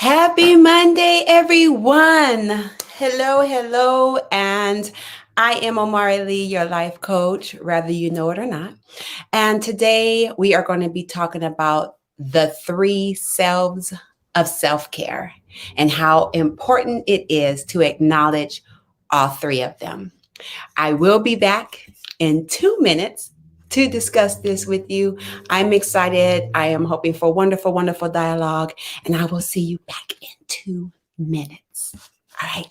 Happy Monday, everyone. Hello, and I am Omari Lee, your life coach, whether you know it or not. And today we are going to be talking about the three selves of self-care and how important it is to acknowledge all three of them. I will be back in 2 minutes to discuss this with you. I'm excited. I am hoping for wonderful dialogue, and I will see you back in 2 minutes. All right.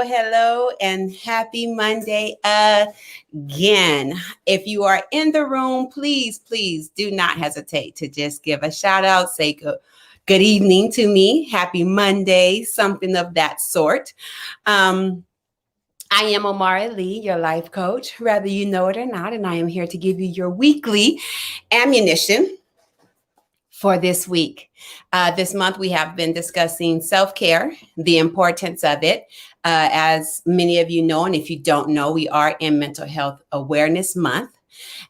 Hello, and happy Monday again. If you are in the room, please do not hesitate to just give a shout out, say good evening to me, happy Monday, something of that sort. I am Omari Lee, your life coach, whether you know it or not, and I am here to give you your weekly ammunition for this week. This month, we have been discussing self-care, the importance of it. As many of you know, and if you don't know, we are in Mental Health Awareness Month.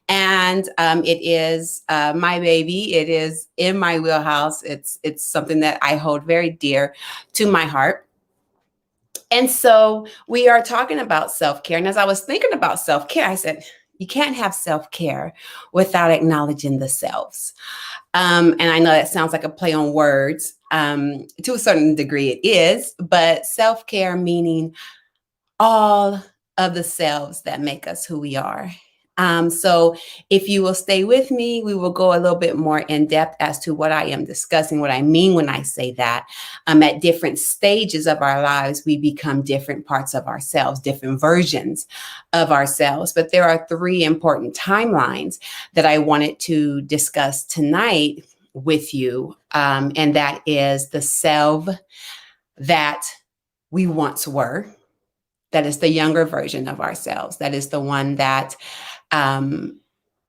And it is my baby. It is in my wheelhouse. It's something that I hold very dear to my heart. And so we are talking about self-care. And as I was thinking about self-care, I said, you can't have self-care without acknowledging the selves. And I know that sounds like a play on words. To a certain degree it is, but self-care meaning all of the selves that make us who we are. So if you will stay with me, we will go a little bit more in depth as to what I am discussing, what I mean when I say that. At different stages of our lives, we become different parts of ourselves, different versions of ourselves. But there are three important timelines that I wanted to discuss tonight with you. And that is the self that we once were. That is the younger version of ourselves. That is the one that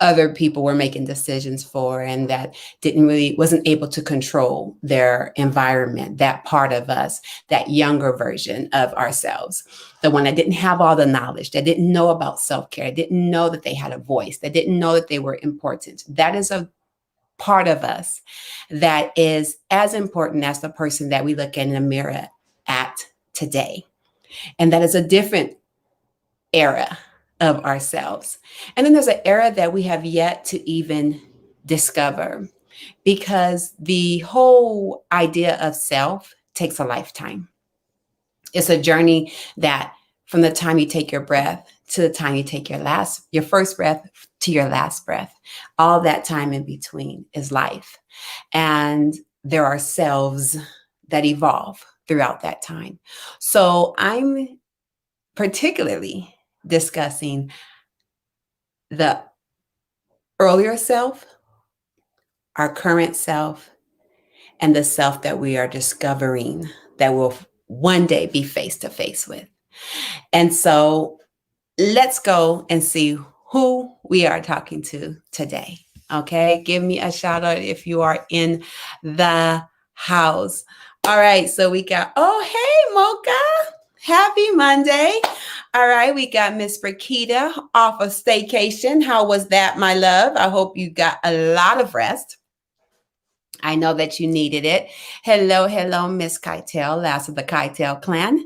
other people were making decisions for, and that wasn't able to control their environment, that part of us, that younger version of ourselves, the one that didn't have all the knowledge, that didn't know about self-care, didn't know that they had a voice, that didn't know that they were important. That is a part of us that is as important as the person that we look in the mirror at today. And that is a different era of ourselves. And then there's an era that we have yet to even discover, because the whole idea of self takes a lifetime. It's a journey that from the time you take your breath to the time you take your first breath to your last breath, all that time in between is life. And there are selves that evolve throughout that time. So I'm particularly discussing the earlier self, our current self, and the self that we are discovering that we'll one day be face to face with. And so let's go and see who we are talking to today. Okay, give me a shout out if you are in the house. All right, so we got, oh, hey, Mocha. Happy Monday. All right, we got Miss Brakita off of staycation. How was that, my love? I hope you got a lot of rest. I know that you needed it. Hello, hello, Miss Keitel, last of the Keitel clan.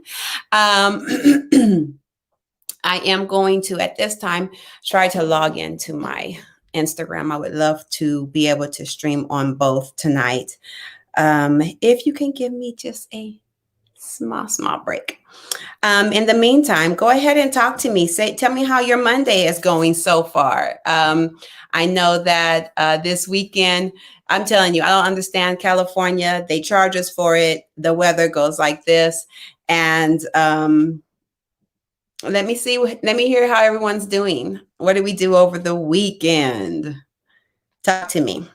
I am going to, at this time, try to log into my Instagram. I would love to be able to stream on both tonight. If you can give me just a small break. In the meantime, go ahead and talk to me. Tell me how your Monday is going so far. I know that this weekend, I'm telling you, I don't understand California. They charge us for it. The weather goes like this. And let me hear how everyone's doing. What did we do over the weekend? Talk to me.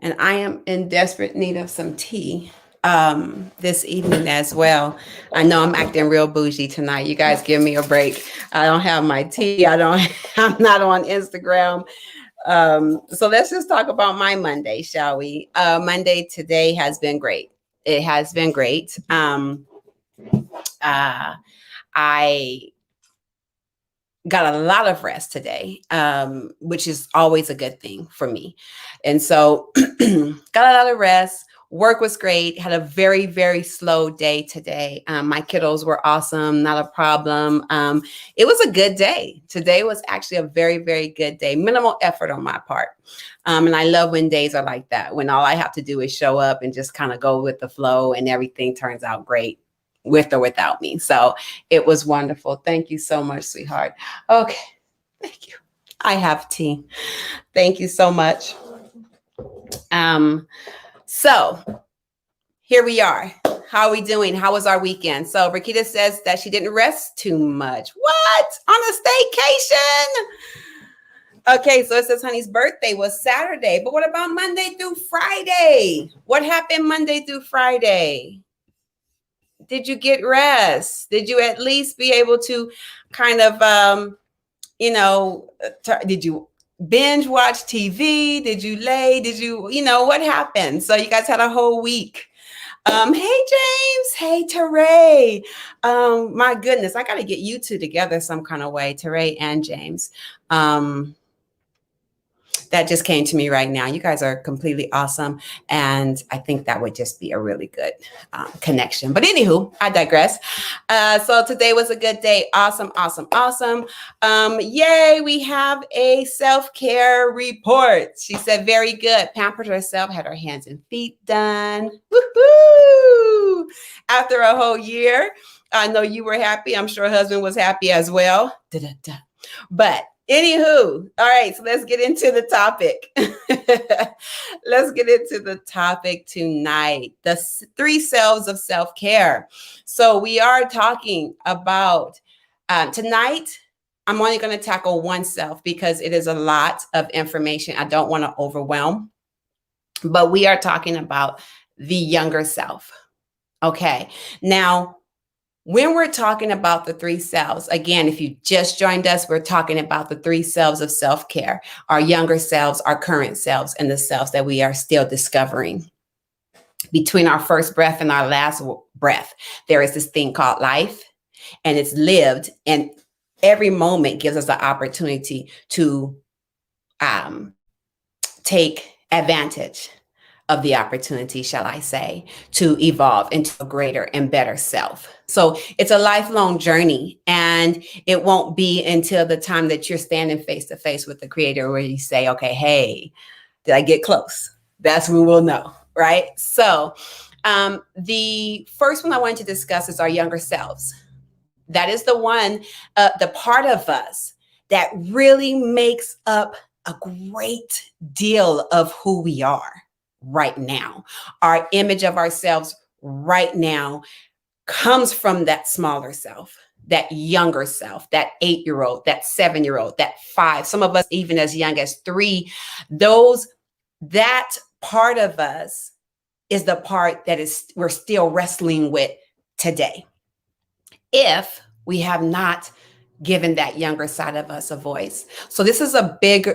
And I am in desperate need of some tea this evening as well. I know I'm acting real bougie tonight. You guys give me a break. I don't have my tea. I'm not on Instagram. So let's just talk about my Monday, shall we? Monday today has been great. It has been great. I got a lot of rest today, which is always a good thing for me. And so got a lot of rest. Work was great. Had a very, very slow day today. My kiddos were awesome. Not a problem. It was a good day. Today was actually a very, very good day. Minimal effort on my part. And I love when days are like that, when all I have to do is show up and just kind of go with the flow and everything turns out great, with or without me. So it was wonderful. Thank you so much, sweetheart. Okay. Thank you. I have tea. Thank you so much. So here we are. How are we doing? How was our weekend? So Rakita says that she didn't rest too much. What? On a staycation? Okay, so it says honey's birthday was Saturday, but what about Monday through Friday? What happened Monday through Friday? Did you get rest? Did you at least be able to kind of, did you binge watch TV? Did you lay? Did you, what happened? So you guys had a whole week. Hey, James. Hey, Teray. My goodness, I got to get you two together some kind of way, Teray and James. That just came to me right now. You guys are completely awesome. And I think that would just be a really good connection. But anywho, I digress. So today was a good day. Awesome, awesome, awesome. Yay, we have a self-care report. She said, very good. Pampered herself, had her hands and feet done. Woohoo! After a whole year. I know you were happy. I'm sure her husband was happy as well. Da-da-da. But anywho, all right, so let's get into the topic. Let's get into the topic tonight, the 3 selves of self-care. So we are talking about tonight, I'm only going to tackle one self because it is a lot of information. I don't want to overwhelm, but we are talking about the younger self. Okay, now, when we're talking about the 3 selves, again, if you just joined us, we're talking about the 3 selves of self-care, our younger selves, our current selves, and the selves that we are still discovering. Between our first breath and our last breath, there is this thing called life, and it's lived, and every moment gives us the opportunity to take advantage of the opportunity, shall I say, to evolve into a greater and better self. So it's a lifelong journey, and it won't be until the time that you're standing face to face with the creator where you say, okay, hey, did I get close? That's when we'll know, right? So the first one I wanted to discuss is our younger selves. That is the one, the part of us that really makes up a great deal of who we are right now. Our image of ourselves right now comes from that smaller self, that younger self, that 8-year-old, that 7-year-old, that 5, some of us even as young as 3. That part of us is the part that is we're still wrestling with today, if we have not given that younger side of us a voice. So this is a big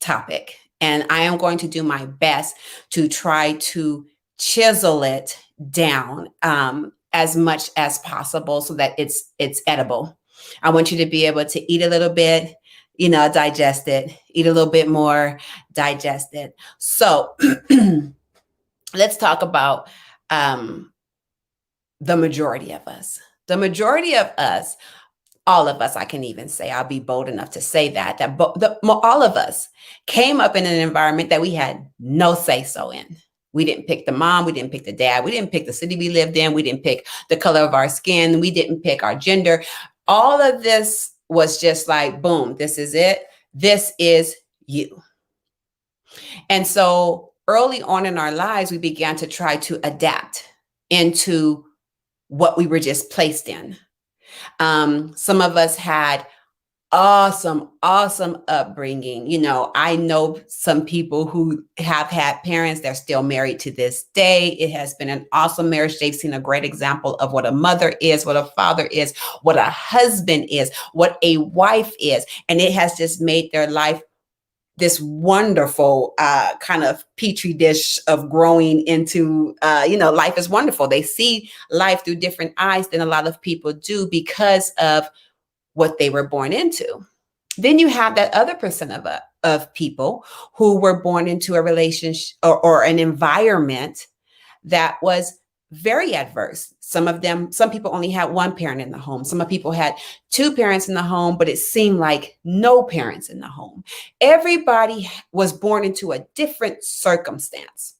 topic. And I am going to do my best to try to chisel it down as much as possible so that it's edible. I want you to be able to eat a little bit, digest it, eat a little bit more, digest it. So let's talk about the majority of us. The majority of us, all of us, I can even say, I'll be bold enough to say that all of us came up in an environment that we had no say-so in. We didn't pick the mom, we didn't pick the dad, we didn't pick the city we lived in, we didn't pick the color of our skin, we didn't pick our gender. All of this was just like, boom, this is it. This is you. And so early on in our lives, we began to try to adapt into what we were just placed in. Some of us had awesome upbringing. I know some people who have had parents that are still married to this day. It has been an awesome marriage. They've seen a great example of what a mother is, what a father is, what a husband is, what a wife is. And it has just made their life this wonderful kind of petri dish of growing into, life is wonderful. They see life through different eyes than a lot of people do because of what they were born into. Then you have that other percent of people who were born into a relationship or an environment that was very adverse. Some people only had one parent in the home. Some people had 2 parents in the home, but it seemed like no parents in the home. Everybody was born into a different circumstance.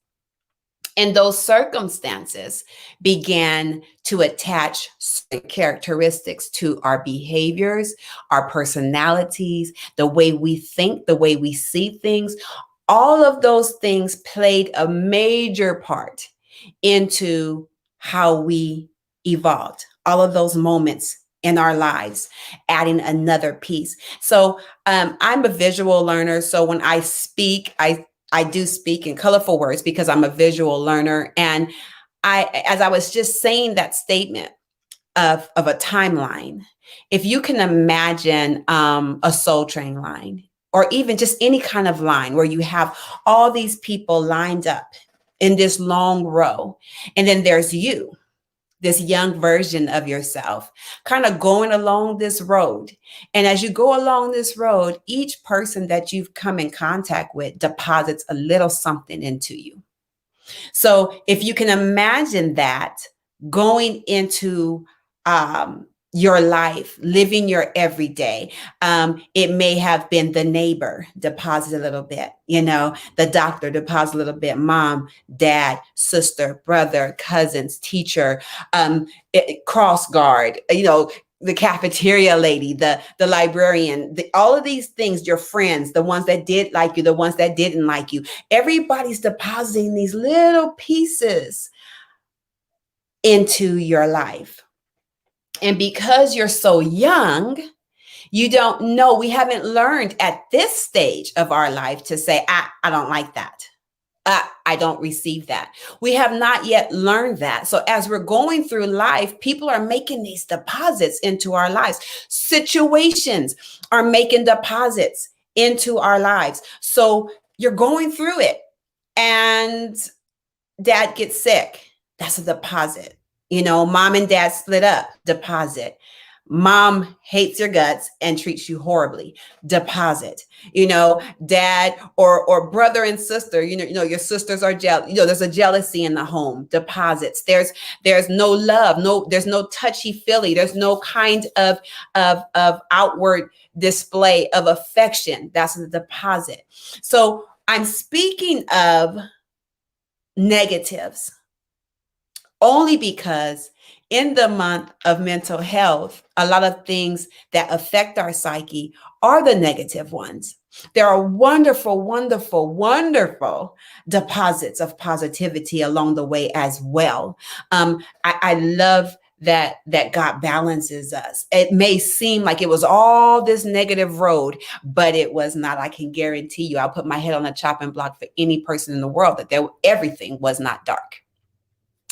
And those circumstances began to attach certain characteristics to our behaviors, our personalities, the way we think, the way we see things. All of those things played a major part into how we evolved. All of those moments in our lives, adding another piece. So I'm a visual learner. So when I speak, I do speak in colorful words because I'm a visual learner. And as I was just saying that statement of a timeline, if you can imagine a Soul Train line, or even just any kind of line where you have all these people lined up in this long row, and then there's you, this young version of yourself, kind of going along this road. And as you go along this road, each person that you've come in contact with deposits a little something into you. So if you can imagine that going into your life, living your everyday, it may have been the neighbor deposit a little bit, the doctor deposit a little bit, mom, dad, sister, brother, cousins, teacher, cross guard, the cafeteria lady, the librarian, all of these things, your friends, the ones that did like you, the ones that didn't like you. Everybody's depositing these little pieces into your life. And because you're so young, you don't know, we haven't learned at this stage of our life to say, I don't like that. I don't receive that. We have not yet learned that. So as we're going through life, people are making these deposits into our lives. Situations are making deposits into our lives. So you're going through it and dad gets sick. That's a deposit. Mom and dad split up, deposit. Mom hates your guts and treats you horribly. Deposit. Dad or brother and sister, your sisters are jealous. There's a jealousy in the home. Deposits. There's no love. There's no touchy feely. There's no kind of outward display of affection. That's the deposit. So I'm speaking of negatives only because in the month of mental health, a lot of things that affect our psyche are the negative ones. There are wonderful, wonderful, wonderful deposits of positivity along the way as well. I love that God balances us. It may seem like it was all this negative road, but it was not. I can guarantee you, I'll put my head on a chopping block for any person in the world that everything was not dark.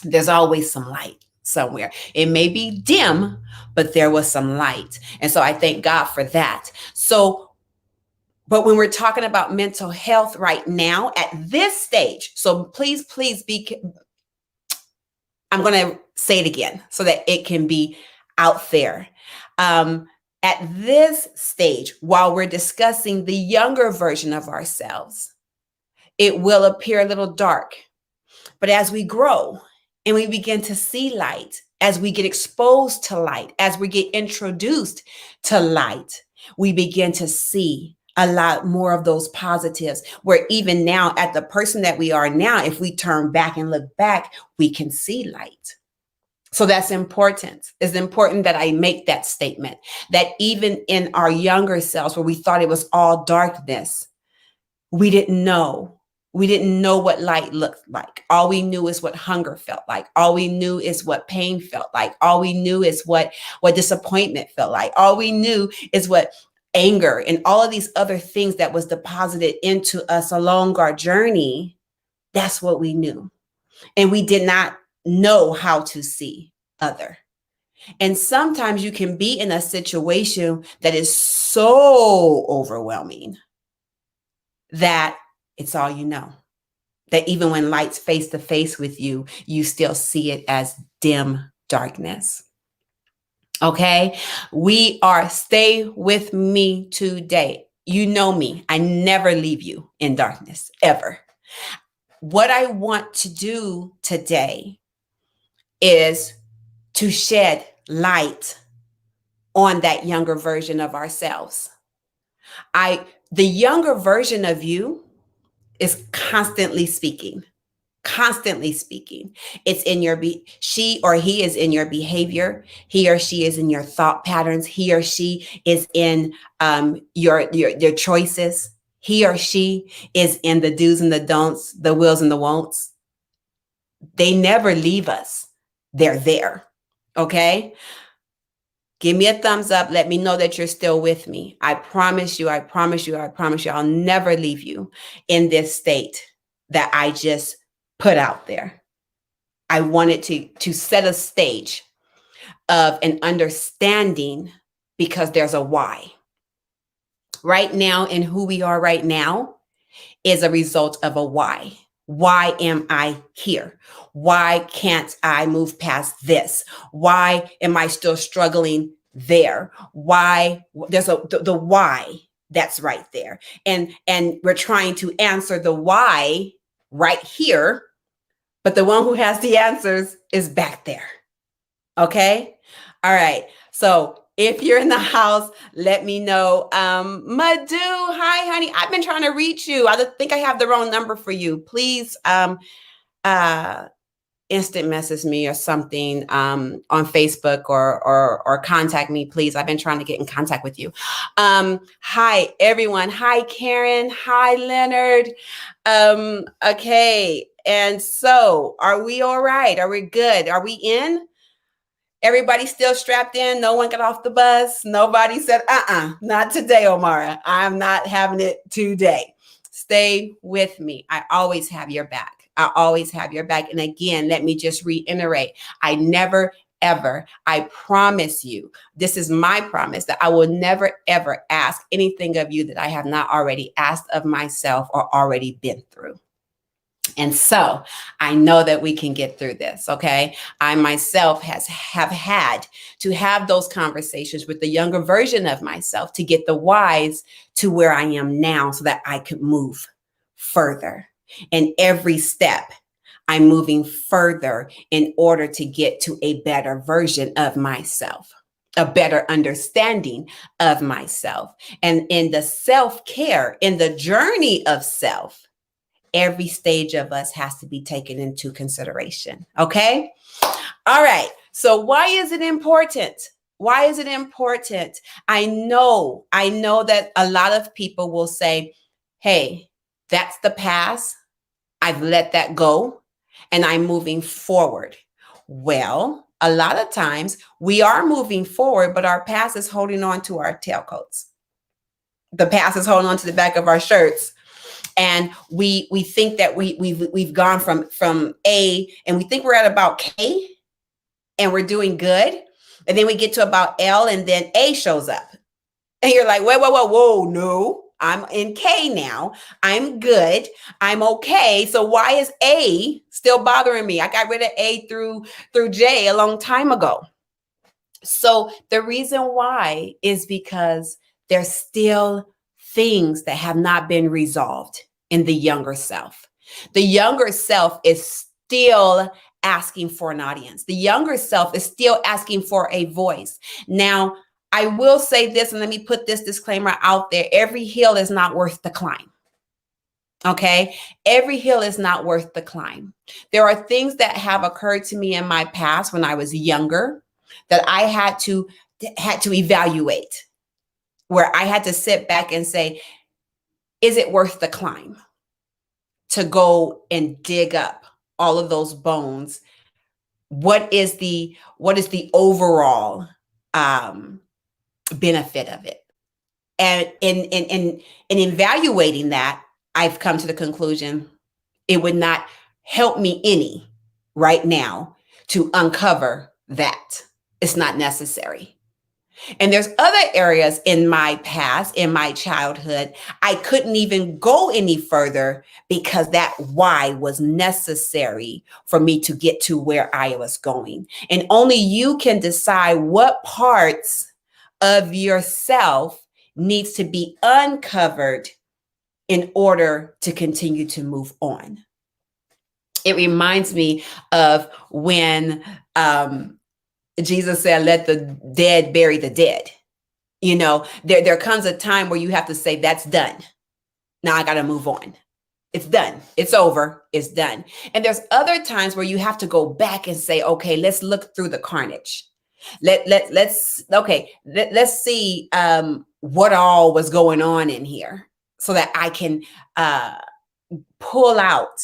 There's always some light somewhere. It may be dim, but there was some light. And so I thank God for that. So, but when we're talking about mental health right now at this stage, so please I'm going to say it again so that it can be out there. At this stage, while we're discussing the younger version of ourselves, it will appear a little dark. But as we grow and we begin to see light, as we get exposed to light, as we get introduced to light, we begin to see a lot more of those positives, where even now at the person that we are now, if we turn back and look back, we can see light. So that's important. It's important that I make that statement, that even in our younger selves where we thought it was all darkness, we didn't know. We didn't know what light looked like. All we knew is what hunger felt like. All we knew is what pain felt like. All we knew is what disappointment felt like. All we knew is what anger and all of these other things that was deposited into us along our journey. That's what we knew. And we did not know how to see other. And sometimes you can be in a situation that is so overwhelming that it's all you know. That even when light's face to face with you, you still see it as dim darkness. Okay? Stay with me today. You know me. I never leave you in darkness, ever. What I want to do today is to shed light on that younger version of ourselves. The younger version of you is constantly speaking. It's in she or he is in your behavior. He or she is in your thought patterns. He or she is in your choices. He or she is in the do's and the don'ts, the wills and the won'ts. They never leave us. They're there. Okay? Give me a thumbs up. Let me know that you're still with me. I promise you, I'll never leave you in this state that I just put out there. I wanted to set a stage of an understanding because there's a why. Right now, and who we are right now is a result of a why. Why am I here? Why can't I move past this? Why am I still struggling there? Why? There's the why that's right there. And we're trying to answer the why right here, but the one who has the answers is back there. Okay? All right. So if you're in the house, let me know. Madhu, hi, honey. I've been trying to reach you. I think I have the wrong number for you. Please instant message me or something on Facebook or contact me, please. I've been trying to get in contact with you. Hi, everyone. Hi, Karen. Hi, Leonard. Okay. And so are we all right? Are we good? Are we in? Everybody still strapped in? No one got off the bus? Nobody said, not today, Omara. I'm not having it today. Stay with me. I always have your back. I always have your back. And again, let me just reiterate. I never, ever, I promise you, this is my promise that I will never, ever ask anything of you that I have not already asked of myself or already been through. And so I know that we can get through this, okay? I myself have had to have those conversations with the younger version of myself to get the whys to where I am now so that I could move further. And every step, I'm moving further in order to get to a better version of myself, a better understanding of myself. And in the self-care, in the journey of self, every stage of us has to be taken into consideration. Okay. All right. So why is it important? Why is it important? I know that a lot of people will say, hey, that's the past. I've let that go and I'm moving forward. Well, a lot of times we are moving forward, but our past is holding on to our tailcoats. The past is holding on to the back of our shirts, and we think that we've gone from A, and we think we're at about K and we're doing good, and then we get to about L and then A shows up and you're like, whoa, no, I'm in K now, I'm good, I'm okay, so why is A still bothering me? I got rid of A through J a long time ago. So the reason why is because there's still things that have not been resolved in the younger self. The younger self is still asking for an audience. The younger self is still asking for a voice. Now, I will say this, and let me put this disclaimer out there. Every hill is not worth the climb. Okay. Every hill is not worth the climb. There are things that have occurred to me in my past when I was younger that I had to evaluate, where I had to sit back and say, is it worth the climb to go and dig up all of those bones? What is the overall benefit of it? And in evaluating that, I've come to the conclusion it would not help me any right now to uncover that. It's not necessary. And there's other areas in my past, in my childhood, I couldn't even go any further because that why was necessary for me to get to where I was going. And only you can decide what parts of yourself needs to be uncovered in order to continue to move on. It reminds me of when Jesus said, let the dead bury the dead. You know, there comes a time where you have to say, that's done. Now I got to move on. It's done. It's over. It's done. And there's other times where you have to go back and say, okay, let's look through the carnage. Let's see what all was going on in here so that I can pull out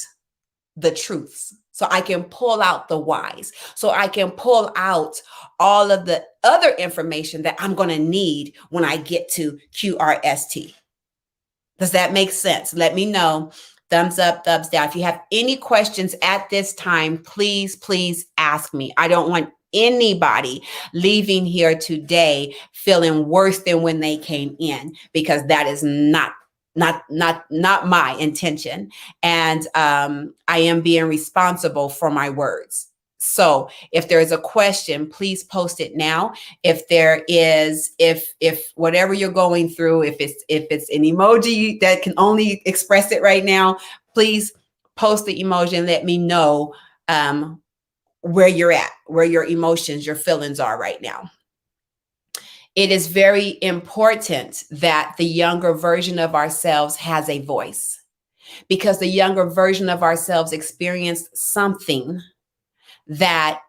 the truths, so I can pull out the whys, so I can pull out all of the other information that I'm going to need when I get to QRST. Does that make sense? Let me know. Thumbs up, thumbs down. If you have any questions at this time, please ask me. I don't want anybody leaving here today feeling worse than when they came in, because that is not my intention. And I am being responsible for my words. So if there is a question, please post it now. If there is, if whatever you're going through, if it's an emoji that can only express it right now, please post the emoji and let me know where you're at, where your emotions, your feelings are right now. It is very important that the younger version of ourselves has a voice, because the younger version of ourselves experienced something that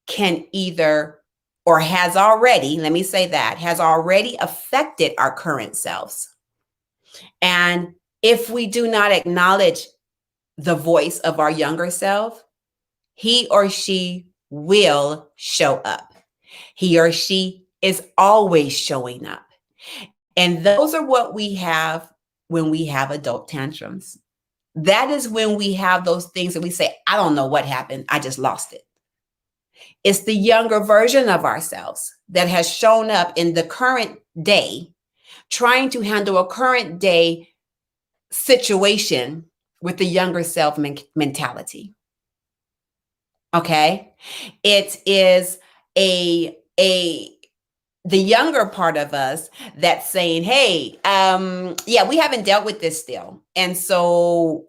can either, or has already, let me say that, has already affected our current selves. And if we do not acknowledge the voice of our younger self, he or she will show up. He or she is always showing up. And those are what we have when we have adult tantrums. That is when we have those things that we say, I don't know what happened, I just lost it. It's the younger version of ourselves that has shown up in the current day, trying to handle a current day situation with the younger self mentality. Okay. It is a the younger part of us that's saying, hey, yeah, we haven't dealt with this still. And so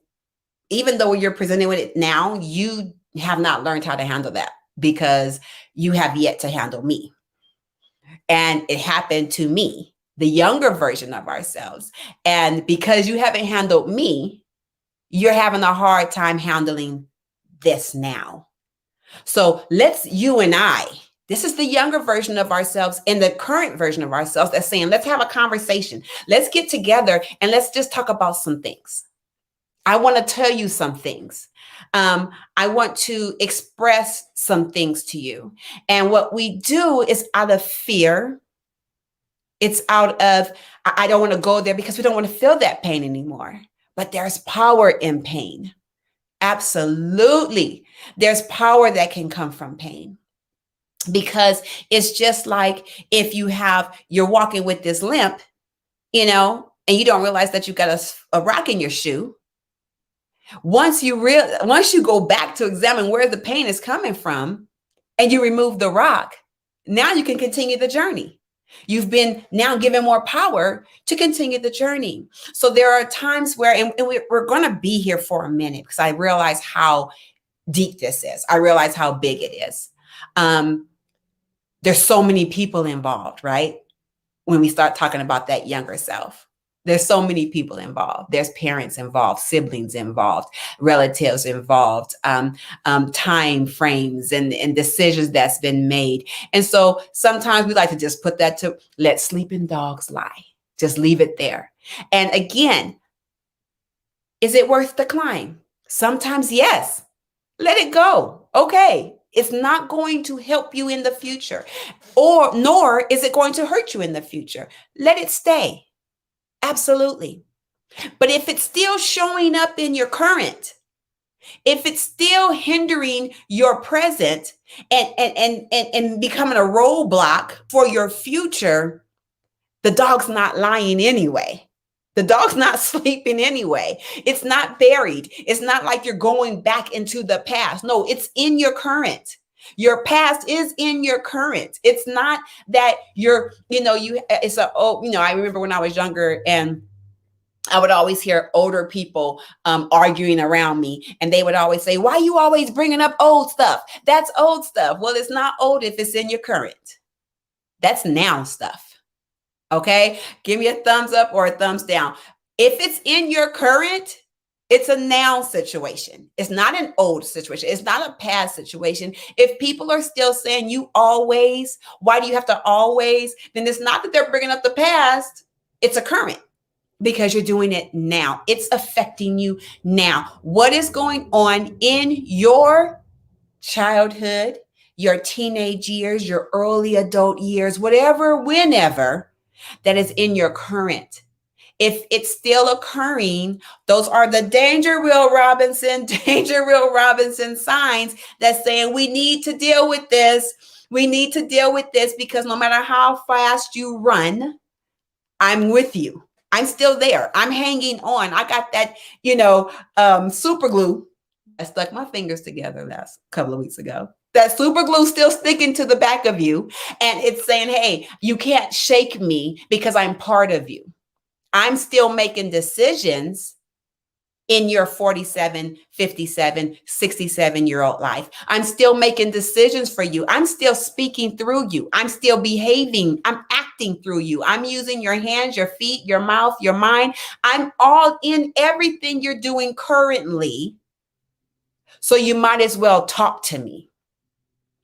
even though you're presenting with it now, you have not learned how to handle that because you have yet to handle me. And it happened to me, the younger version of ourselves. And because you haven't handled me, you're having a hard time handling this now. So you and I, this is the younger version of ourselves and the current version of ourselves that's saying, let's have a conversation. Let's get together and let's just talk about some things. I want to tell you some things. I want to express some things to you. And what we do is out of fear. It's out of, I don't want to go there because we don't want to feel that pain anymore. But there's power in pain. Absolutely. There's power that can come from pain. Because it's just like if you're walking with this limp, and you don't realize that you've got a rock in your shoe. Once you go back to examine where the pain is coming from and you remove the rock, now you can continue the journey. You've been now given more power to continue the journey. So there are times where, and we're going to be here for a minute because I realize how deep this is. I realize how big it is. There's so many people involved, right? When we start talking about that younger self. There's so many people involved. There's parents involved, siblings involved, relatives involved, time frames and decisions that's been made. And so sometimes we like to just put that to let sleeping dogs lie. Just leave it there. And again, is it worth the climb? Sometimes, yes. Let it go. Okay. It's not going to help you in the future, nor is it going to hurt you in the future. Let it stay. Absolutely. But if it's still showing up in your current, if it's still hindering your present and becoming a roadblock for your future, the dog's not lying anyway. The dog's not sleeping anyway. It's not buried. It's not like you're going back into the past. No, it's in your current. Your past is in your current. It's not that I remember when I was younger and I would always hear older people arguing around me, and they would always say, why are you always bringing up old stuff? That's old stuff. Well, it's not old if it's in your current. That's now stuff. Okay, give me a thumbs up or a thumbs down. If it's in your current, it's a now situation. It's not an old situation. It's not a past situation. If people are still saying you always, why do you have to always? Then it's not that they're bringing up the past. It's a current because you're doing it now. It's affecting you now. What is going on in your childhood, your teenage years, your early adult years, whenever that is in your current. If it's still occurring, those are the danger Will Robinson signs that's saying we need to deal with this. We need to deal with this because no matter how fast you run, I'm with you. I'm still there. I'm hanging on. I got that, super glue. I stuck my fingers together last couple of weeks ago. That super glue still sticking to the back of you. And it's saying, hey, you can't shake me because I'm part of you. I'm still making decisions in your 47, 57, 67-year-old life. I'm still making decisions for you. I'm still speaking through you. I'm still behaving. I'm acting through you. I'm using your hands, your feet, your mouth, your mind. I'm all in everything you're doing currently. So you might as well talk to me.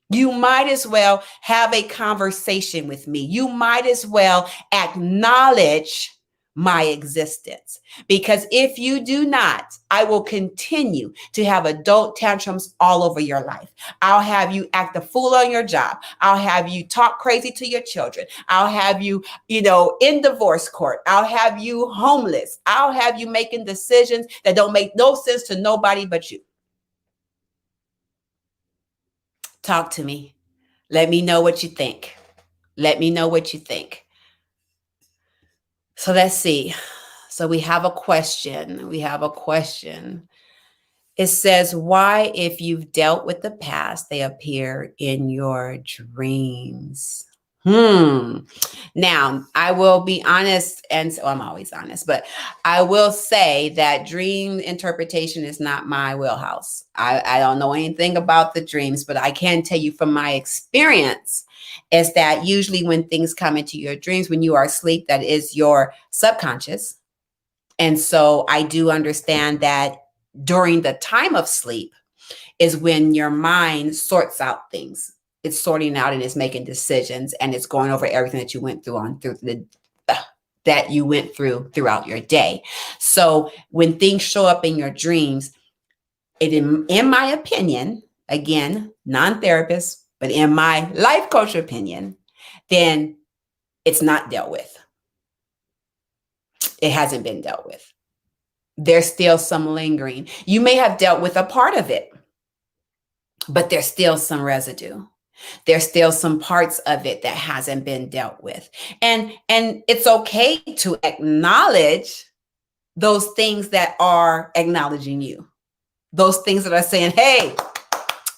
You might as well have a conversation with me. You might as well acknowledge my existence. Because if you do not, I will continue to have adult tantrums all over your life. I'll have you act a fool on your job. I'll have you talk crazy to your children. I'll have you, in divorce court. I'll have you homeless. I'll have you making decisions that don't make no sense to nobody but you. Talk to me. Let me know what you think. Let me know what you think. So let's see. So we have a question. We have a question. It says, why, if you've dealt with the past, they appear in your dreams? Now, I will be honest, and so I'm always honest, but I will say that dream interpretation is not my wheelhouse. I don't know anything about the dreams, but I can tell you from my experience is that usually when things come into your dreams, when you are asleep, that is your subconscious. And so I do understand that during the time of sleep is when your mind sorts out things. It's sorting out and it's making decisions and it's going over everything that you went through that you went through throughout your day. So when things show up in your dreams, in my opinion, again, non-therapist, but in my life coach opinion, then it's not dealt with. It hasn't been dealt with. There's still some lingering. You may have dealt with a part of it, but there's still some residue. There's still some parts of it that hasn't been dealt with. And it's okay to acknowledge those things that are acknowledging you. Those things that are saying, hey,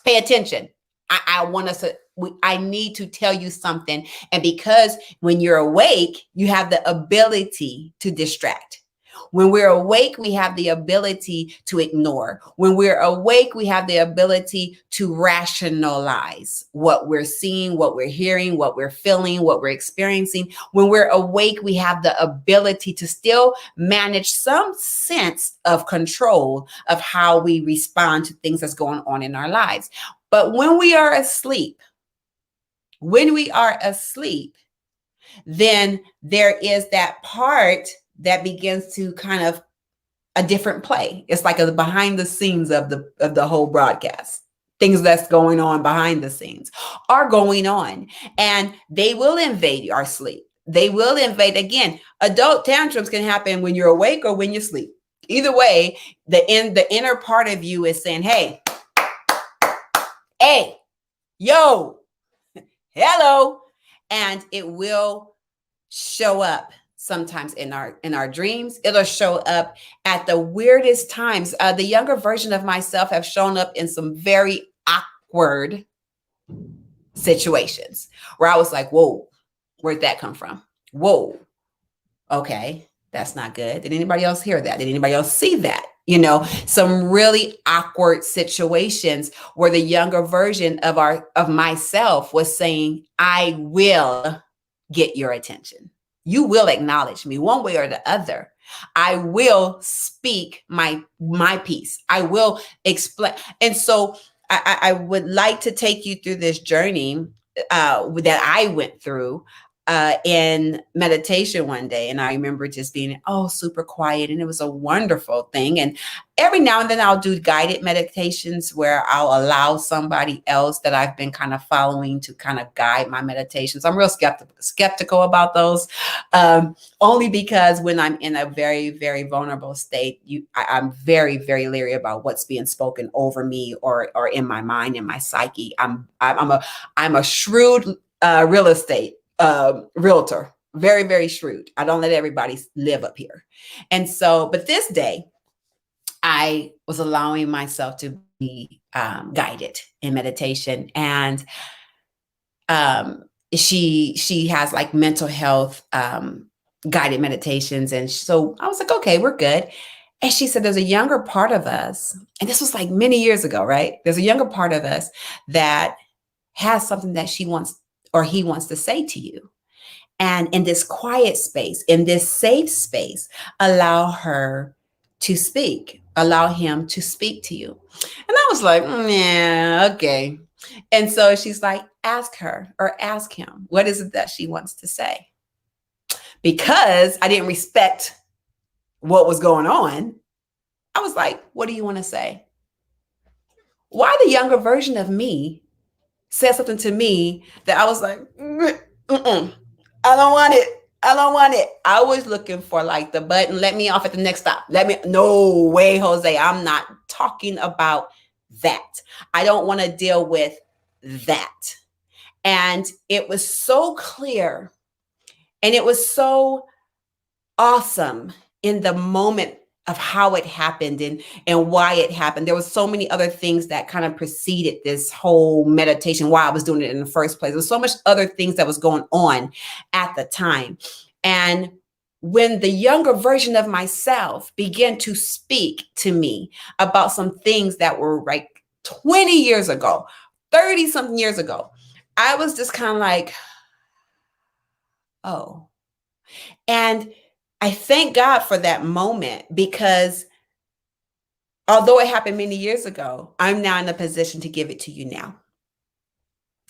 pay attention. I want us to, I need to tell you something. And because when you're awake, you have the ability to distract. When we're awake, we have the ability to ignore. When we're awake, we have the ability to rationalize what we're seeing, what we're hearing, what we're feeling, what we're experiencing. When we're awake, we have the ability to still manage some sense of control of how we respond to things that's going on in our lives. But when we are asleep, then there is that part that begins to kind of a different play. It's like a behind the scenes of the whole broadcast. Things that's going on behind the scenes are going on, and they will invade our sleep. They will invade. Again, adult tantrums can happen when you're awake or when you sleep. Either way, the inner part of you is saying, hey, yo, hello. And it will show up sometimes in our dreams. It'll show up at the weirdest times. The younger version of myself have shown up in some very awkward situations where I was like, whoa, where'd that come from? Whoa, okay, that's not good. Did anybody else hear that? Did anybody else see that? You know, some really awkward situations where the younger version of myself was saying, I will get your attention. You will acknowledge me one way or the other. I will speak my piece. I will explain. And so I would like to take you through this journey that I went through in meditation one day. And I remember just being, super quiet. And it was a wonderful thing. And every now and then I'll do guided meditations where I'll allow somebody else that I've been kind of following to kind of guide my meditations. I'm real skeptical about those, only because when I'm in a very, very vulnerable state, I'm very, very leery about what's being spoken over me or in my mind, in my psyche. I'm a shrewd real estate realtor, very, very shrewd. I don't let everybody live up here. And so, but this day, I was allowing myself to be guided in meditation. And she has like mental health guided meditations. And so I was like, okay, we're good. And she said, there's a younger part of us, and this was like many years ago, right? There's a younger part of us that has something that she wants or he wants to say to you. And in this quiet space, in this safe space, allow her to speak, allow him to speak to you. And I was like, yeah, okay. And so she's like, ask her or ask him, what is it that she wants to say? Because I didn't respect what was going on, I was like, what do you want to say? Why the younger version of me said something to me that I was like, I don't want it. I don't want it. I was looking for like the button, let me off at the next stop. No way, Jose. I'm not talking about that. I don't want to deal with that. And it was so clear and it was so awesome in the moment of how it happened and why it happened. There was so many other things that kind of preceded this whole meditation, why I was doing it in the first place. There was so much other things that was going on at the time. And when the younger version of myself began to speak to me about some things that were like 20 years ago, 30 something years ago, I was just kind of like, oh. And I thank God for that moment, because although it happened many years ago, I'm now in a position to give it to you now.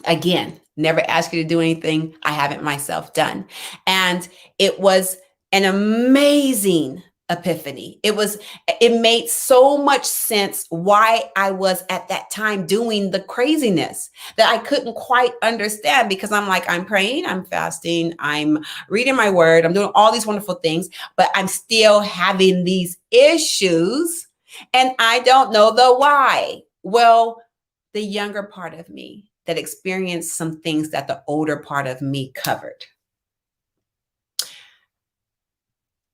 Again, never ask you to do anything I haven't myself done. And it was an amazing epiphany. It made so much sense why I was at that time doing the craziness that I couldn't quite understand, because I'm like, I'm praying, I'm fasting, I'm reading my word, I'm doing all these wonderful things, but I'm still having these issues and I don't know the why. Well, the younger part of me that experienced some things that the older part of me covered.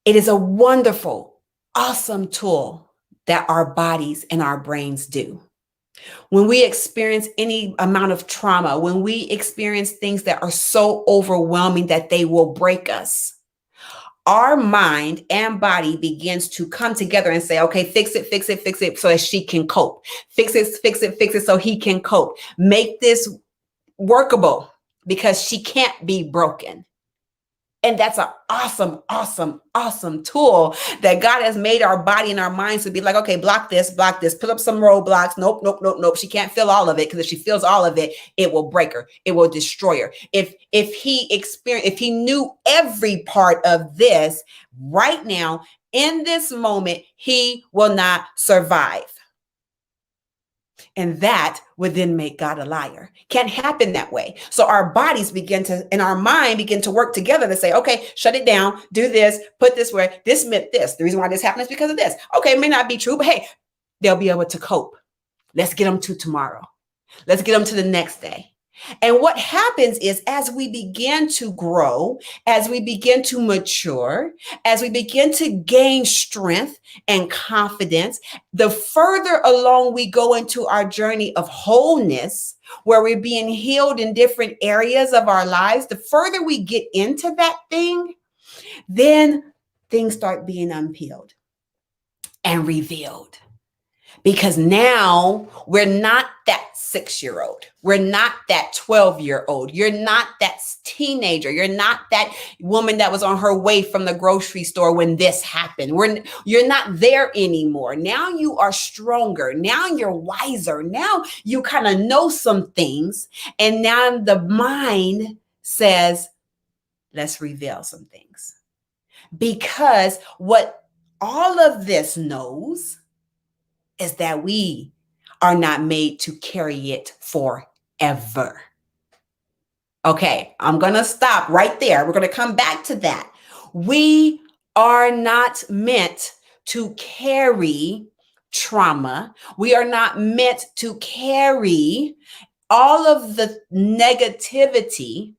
It is a wonderful, awesome tool that our bodies and our brains do. When we experience any amount of trauma, when we experience things that are so overwhelming that they will break us, our mind and body begins to come together and say, okay, fix it, fix it, fix it so that she can cope. Fix it, fix it, fix it so he can cope. Make this workable because she can't be broken. And that's an awesome, awesome, awesome tool that God has made our body and our minds to be like, okay, block this, put up some roadblocks. Nope, nope, nope, nope. She can't feel all of it, because if she feels all of it, it will break her. It will destroy her. If he knew every part of this right now, in this moment, he will not survive. And that would then make God a liar. Can't happen that way. So our bodies begin to, and our mind begin to work together to say, okay, shut it down, do this, put this where this meant this. The reason why this happened is because of this. Okay, it may not be true, but hey, they'll be able to cope. Let's get them to tomorrow. Let's get them to the next day. And what happens is, as we begin to grow, as we begin to mature, as we begin to gain strength and confidence, the further along we go into our journey of wholeness, where we're being healed in different areas of our lives, the further we get into that thing, then things start being unpeeled and revealed. Because now we're not that 6-year-old. We're not that 12-year-old. You're not that teenager. You're not that woman that was on her way from the grocery store when this happened. You're not there anymore. Now you are stronger. Now you're wiser. Now you kind of know some things. And now the mind says, let's reveal some things. Because what all of this knows is that we are not made to carry it forever. Okay, I'm going to stop right there. We're going to come back to that. We are not meant to carry trauma. We are not meant to carry all of the negativity,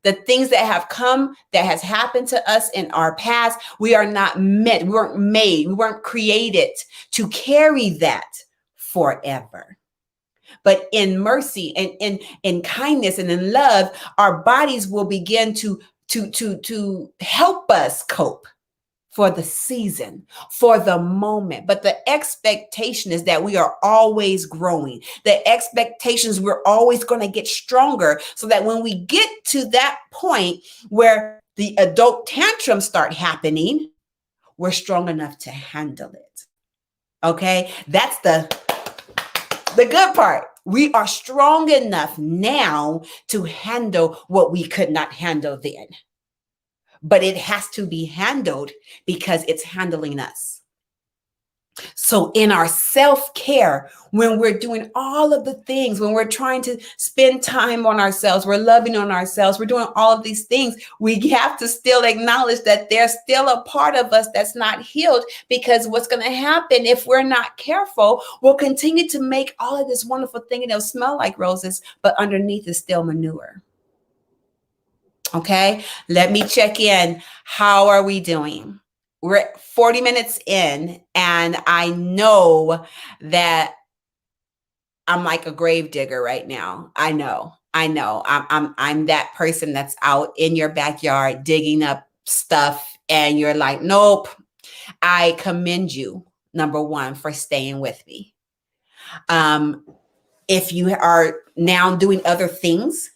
the things that have come, that has happened to us in our past. We are not meant, we weren't made, we weren't created to carry that forever. But in mercy and in kindness and in love, our bodies will begin to help us cope for the season, for the moment. But the expectation is that we are always growing. The expectations we're always going to get stronger, so that when we get to that point where the adult tantrums start happening, we're strong enough to handle it. Okay, that's the good part. We are strong enough now to handle what we could not handle then. But it has to be handled because it's handling us. So in our self-care, when we're doing all of the things, when we're trying to spend time on ourselves, we're loving on ourselves, we're doing all of these things, we have to still acknowledge that there's still a part of us that's not healed, because what's going to happen if we're not careful, we'll continue to make all of this wonderful thing and it'll smell like roses, but underneath is still manure. Okay, let me check in. How are we doing? we're at 40 minutes in, and I know that I'm like a grave digger right now. I know. I'm that person that's out in your backyard digging up stuff, and you're like, nope. I commend you, number one, for staying with me. If you are now doing other things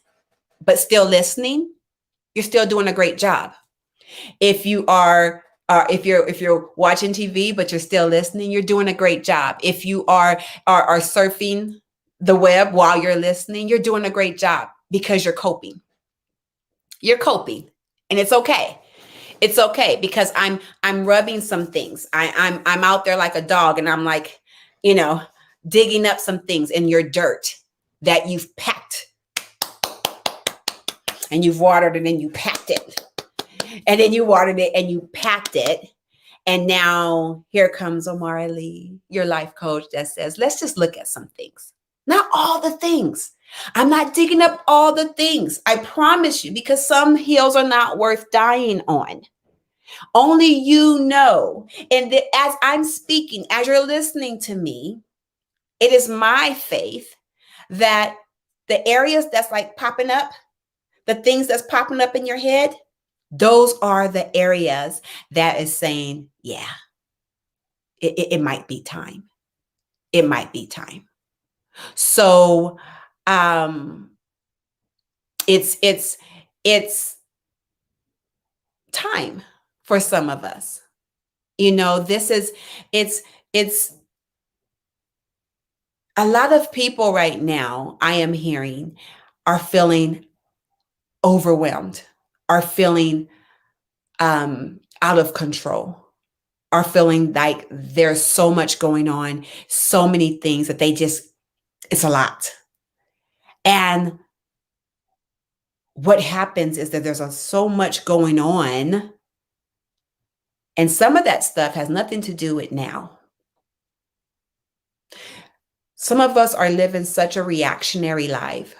but still listening, you're still doing a great job. If you are if you're watching TV but you're still listening, you're doing a great job. If you are surfing the web while you're listening, you're doing a great job, because you're coping. You're coping, and it's okay. It's okay, because I'm rubbing some things. I'm out there like a dog, and I'm like, digging up some things in your dirt that you've packed, and you've watered it, and you packed it. And then you watered it and you packed it. And now here comes Omara Lee, your life coach, that says, let's just look at some things. Not all the things. I'm not digging up all the things. I promise you, because some hills are not worth dying on. Only you know. And as I'm speaking, as you're listening to me, it is my faith that the areas that's like popping up, the things that's popping up in your head, those are the areas that is saying, yeah, it might be time. It might be time. So it's time for some of us. It's a lot of people right now, I am hearing, are feeling overwhelmed, are feeling out of control, are feeling like there's so much going on, so many things that it's a lot. And what happens is that there's so much going on, and some of that stuff has nothing to do with now. Some of us are living such a reactionary life.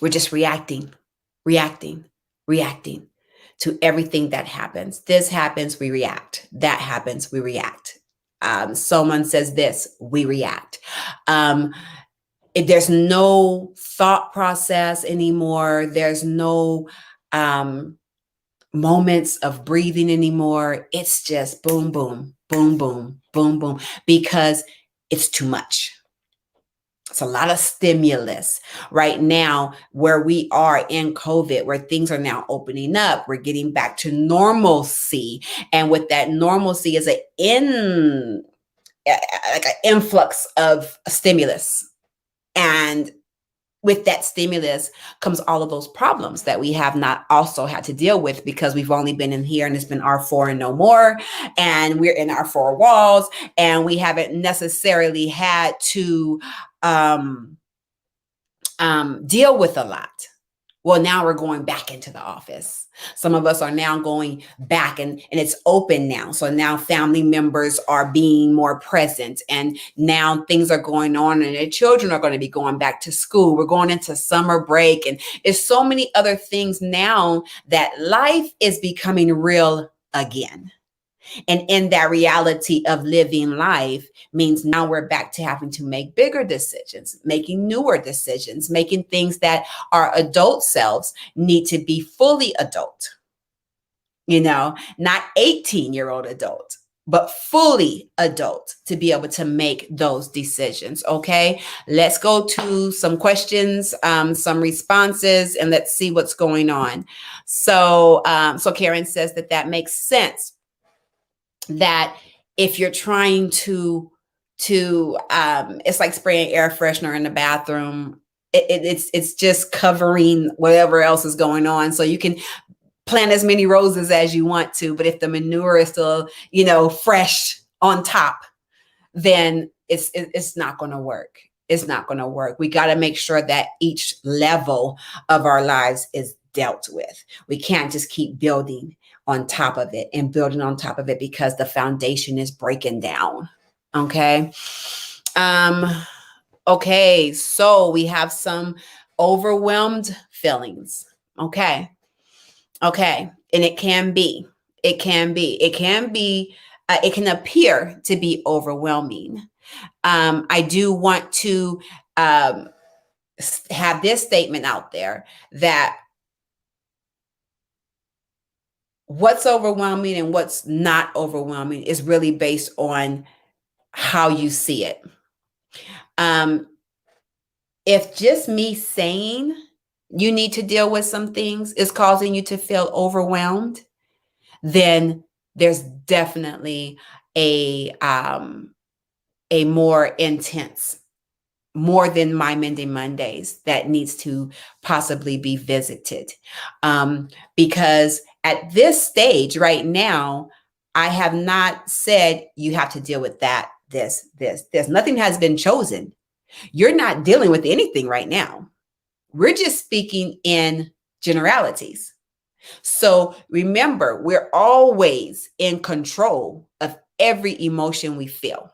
We're just reacting to everything that happens. This happens, we react. That happens, we react. Someone says this, we react. There's no thought process anymore. There's no moments of breathing anymore. It's just boom, boom, boom, boom, boom, boom, because it's too much. It's a lot of stimulus right now where we are in COVID, where things are now opening up. We're getting back to normalcy. And with that normalcy is like an influx of stimulus. And with that stimulus comes all of those problems that we have not also had to deal with, because we've only been in here and it's been our four and no more. And we're in our four walls, and we haven't necessarily had to deal with a lot. Well, now we're going back into the office. Some of us are now going back, and it's open now. So now family members are being more present, and now things are going on, and their children are going to be going back to school. We're going into summer break, and there's so many other things now that life is becoming real again. And in that reality of living life means now we're back to having to make bigger decisions, making newer decisions, making things that our adult selves need to be fully adult, not 18-year-old adult, but fully adult to be able to make those decisions. Okay, let's go to some questions, some responses, and let's see what's going on. So Karen says that makes sense. That if you're trying to it's like spraying air freshener in the bathroom. It's just covering whatever else is going on. So you can plant as many roses as you want to, but if the manure is still, fresh on top, then it's not going to work. It's not going to work. We got to make sure that each level of our lives is dealt with. We can't just keep building on top of it and building on top of it, because the foundation is breaking down. Okay. Okay. So we have some overwhelmed feelings. Okay. And it can be It can be. It can be. It can appear to be overwhelming. I do want to um, have this statement out there that what's overwhelming and what's not overwhelming is really based on how you see it. Um, if just me saying you need to deal with some things is causing you to feel overwhelmed, then there's definitely a more intense, more than my Mending Mondays that needs to possibly be visited. Because at this stage right now, I have not said you have to deal with that, this. Nothing has been chosen. You're not dealing with anything right now. We're just speaking in generalities. So remember, we're always in control of every emotion we feel.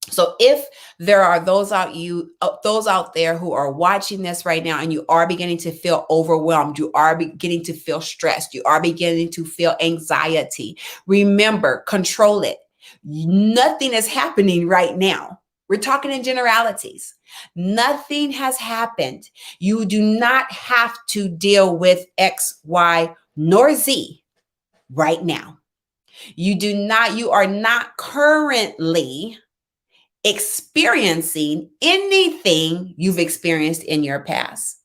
So if there are those out there who are watching this right now and you are beginning to feel overwhelmed, you are beginning to feel stressed, you are beginning to feel anxiety, remember, control it. Nothing is happening right now. We're talking in generalities. Nothing has happened. You do not have to deal with X, Y, nor Z right now. You are not currently experiencing anything you've experienced in your past.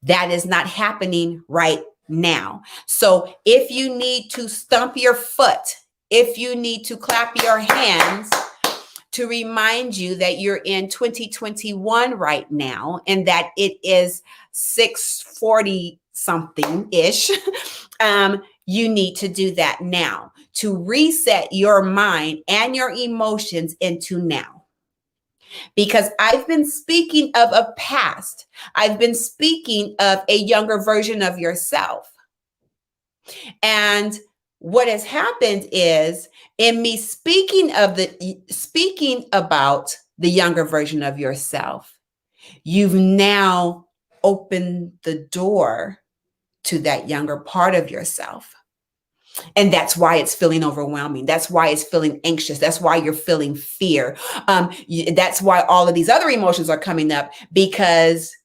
That is not happening right now. So if you need to stomp your foot, if you need to clap your hands to remind you that you're in 2021 right now and that it is 6:40 something ish, you need to do that now to reset your mind and your emotions into now. Because I've been speaking of a past, I've been speaking of a younger version of yourself. And what has happened is in me speaking about the younger version of yourself, you've now opened the door to that younger part of yourself. And that's why it's feeling overwhelming. That's why it's feeling anxious. That's why you're feeling fear. That's why all of these other emotions are coming up, because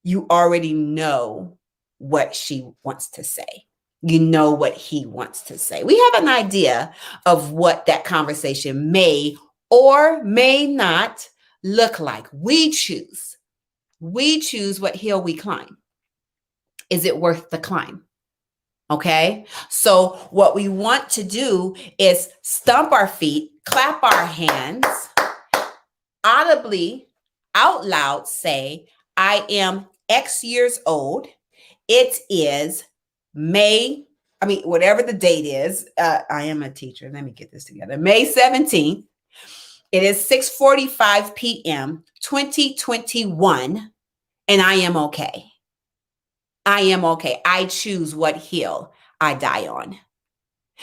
you already know what she wants to say. You know what he wants to say. We have an idea of what that conversation may or may not look like. We choose. We choose what hill we climb. Is it worth the climb? Okay. So what we want to do is stomp our feet, clap our hands, audibly, out loud say, I am X years old. It is whatever the date is. I am a teacher. Let me get this together. May 17th. It is 6:45 p.m., 2021, and I am okay. I am okay. I choose what hill I die on.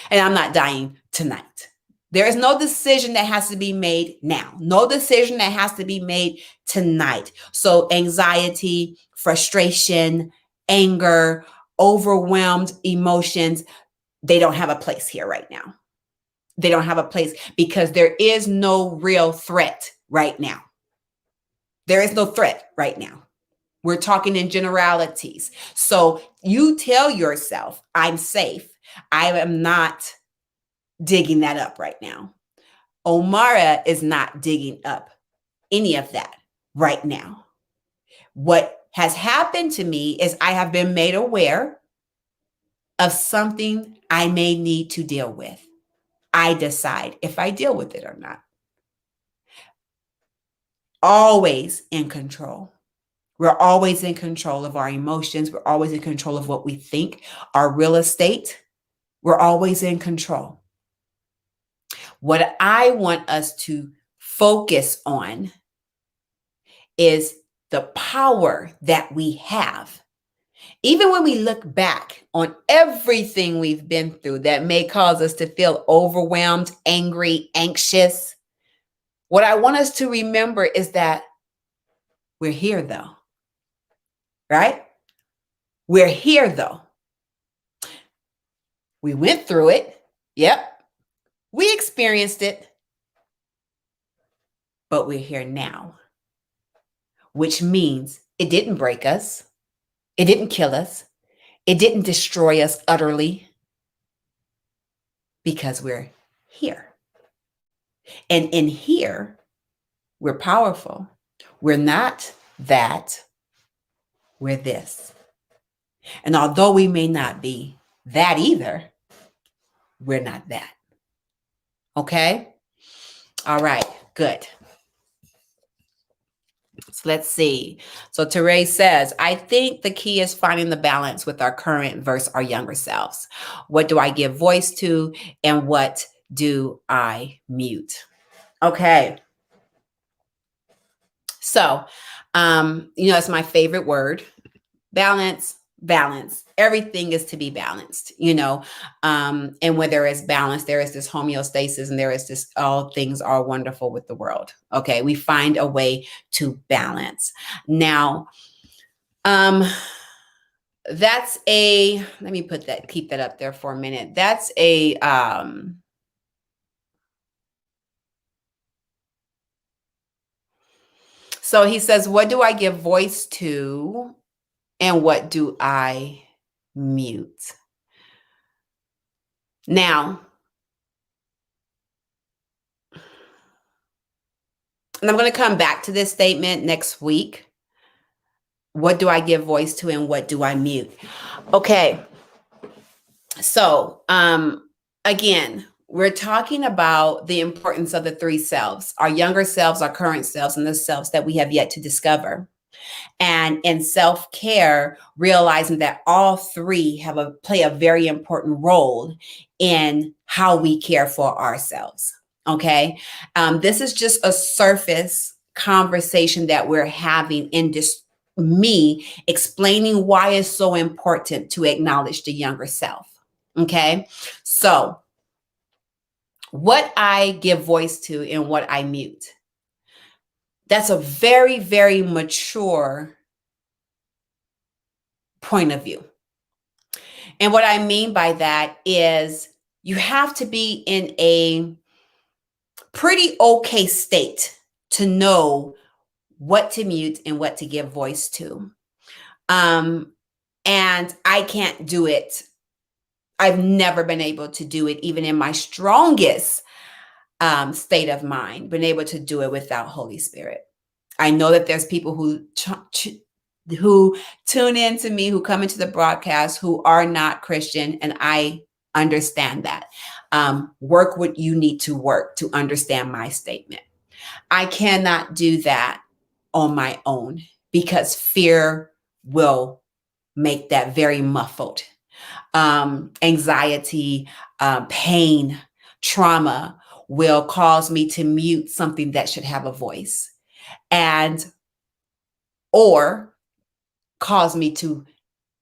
And I'm not dying tonight. There is no decision that has to be made now. No decision that has to be made tonight. So anxiety, frustration, anger, overwhelmed emotions, they don't have a place here right now. They don't have a place because there is no real threat right now. There is no threat right now. We're talking in generalities. So you tell yourself, I'm safe. I am not digging that up right now. Omara is not digging up any of that right now. What has happened to me is I have been made aware of something I may need to deal with. I decide if I deal with it or not. Always in control. We're always in control of our emotions. We're always in control of what we think, our real estate. We're always in control. What I want us to focus on is the power that we have. Even when we look back on everything we've been through that may cause us to feel overwhelmed, angry, anxious, what I want us to remember is that we're here though, right? We're here though. We went through it. Yep. We experienced it. But we're here now, which means it didn't break us. It didn't kill us. It didn't destroy us utterly, because we're here. And in here, we're powerful. We're not that, we're this. And although we may not be that either, we're not that. Okay? All right, good. So let's see. So Teray says, I think the key is finding the balance with our current versus our younger selves. What do I give voice to, and what do I mute? Okay. So, it's my favorite word, balance. Everything is to be balanced, and where there is balance, there is this homeostasis, and there is this, all things are wonderful with the world. Okay. We find a way to balance. Now, that's let me keep that up there for a minute. That's so he says, what do I give voice to, and what do I mute? Now, and I'm going to come back to this statement next week. What do I give voice to, and what do I mute? Okay. So, again, we're talking about the importance of the three selves: our younger selves, our current selves, and the selves that we have yet to discover. And in self-care, realizing that all three play a very important role in how we care for ourselves. Okay. This is just a surface conversation that we're having in this, me explaining why it's so important to acknowledge the younger self. Okay. So what I give voice to and what I mute, that's a very, very mature point of view. And what I mean by that is you have to be in a pretty okay state to know what to mute and what to give voice to. And I can't do it. I've never been able to do it, even in my strongest state of mind, been able to do it without Holy Spirit. I know that there's people who tune in to me, who come into the broadcast, who are not Christian, and I understand that. Work what you need to work to understand my statement. I cannot do that on my own, because fear will make that very muffled. Anxiety, pain, trauma will cause me to mute something that should have a voice, or cause me to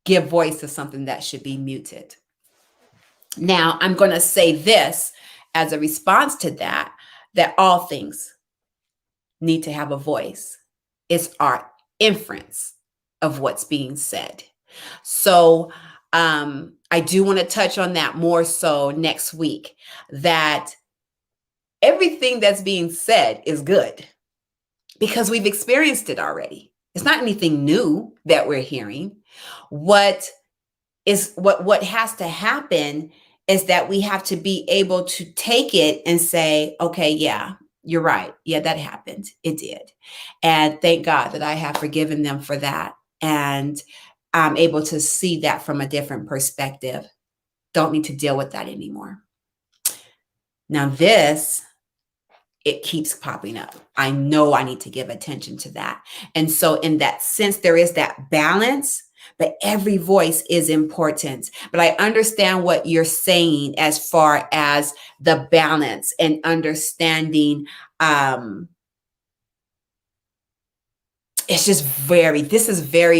give voice to something that should be muted. Now, I'm going to say this as a response to that all things need to have a voice. It's our inference of what's being said. So I do want to touch on that more so next week, that everything that's being said is good because we've experienced it already. It's not anything new that we're hearing. What has to happen is that we have to be able to take it and say, okay, yeah, you're right. Yeah, that happened. It did. And thank God that I have forgiven them for that. And I'm able to see that from a different perspective. Don't need to deal with that anymore. Now it keeps popping up. I know I need to give attention to that. And so in that sense, there is that balance, but every voice is important. But I understand what you're saying as far as the balance and understanding. This is very,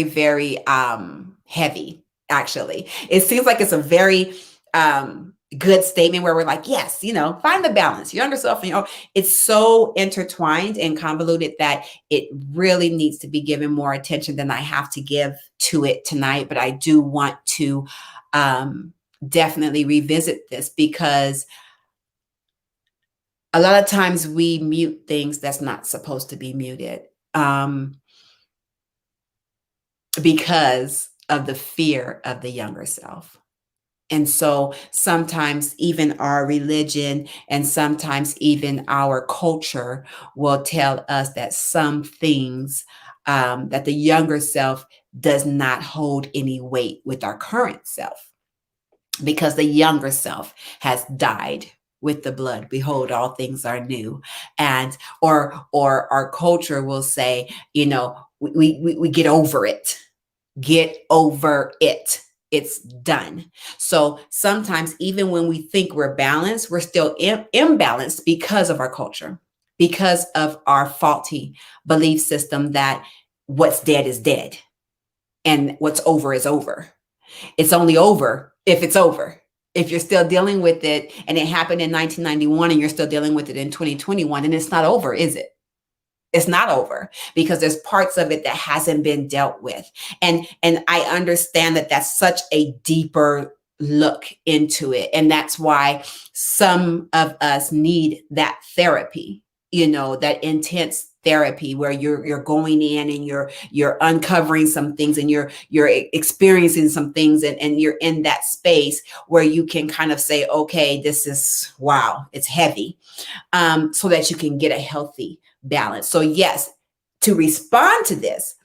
very heavy, actually. It seems like it's a very good statement where we're like, yes, find the balance. Younger self, it's so intertwined and convoluted that it really needs to be given more attention than I have to give to it tonight. But I do want to definitely revisit this, because a lot of times we mute things that's not supposed to be muted, because of the fear of the younger self. And so sometimes even our religion and sometimes even our culture will tell us that some things, that the younger self does not hold any weight with our current self, because the younger self has died with the blood. Behold, all things are new. And or our culture will say, we get over it. Get over it. It's done. So sometimes, even when we think we're balanced, we're still imbalanced because of our culture, because of our faulty belief system that what's dead is dead and what's over is over. It's only over if it's over. If you're still dealing with it and it happened in 1991 and you're still dealing with it in 2021, then it's not over, is it? It's not over, because there's parts of it that hasn't been dealt with. And I understand that that's such a deeper look into it. And that's why some of us need that therapy, that intense therapy where you're going in and you're uncovering some things and you're experiencing some things, and you're in that space where you can kind of say, okay, this is, wow, it's heavy, so that you can get a healthy balance. So yes, to respond to this,